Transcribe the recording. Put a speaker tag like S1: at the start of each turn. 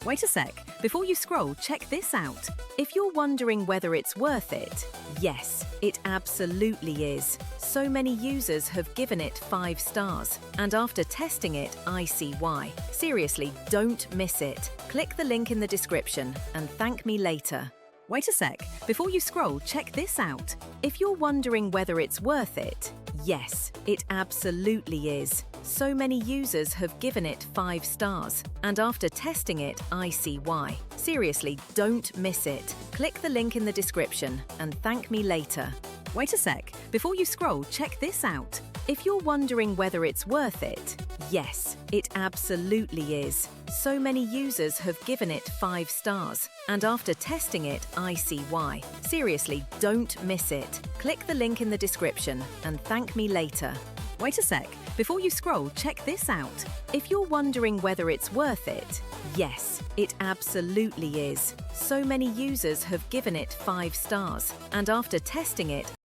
S1: Wait a sec. Before you scroll, check this out. If you're wondering whether it's worth it, yes, it absolutely is. So many users have given it 5 stars. And after testing it, I see why. Seriously, don't miss it. Click the link in the description and thank me later. Wait a sec. Before you scroll, check this out. If you're wondering whether it's worth it, yes, it absolutely is. So many users have given it 5 stars. And after testing it, I see why. Seriously, don't miss it. Click the link in the description and thank me later. Wait a sec. Before you scroll, check this out. If you're wondering whether it's worth it, yes, it absolutely is. So many users have given it 5 stars. And after testing it, I see why. Seriously, don't miss it. Click the link in the description and thank me later. Wait a sec. Before you scroll, check this out. If you're wondering whether it's worth it, yes, it absolutely is. So many users have given it 5 stars. And after testing it,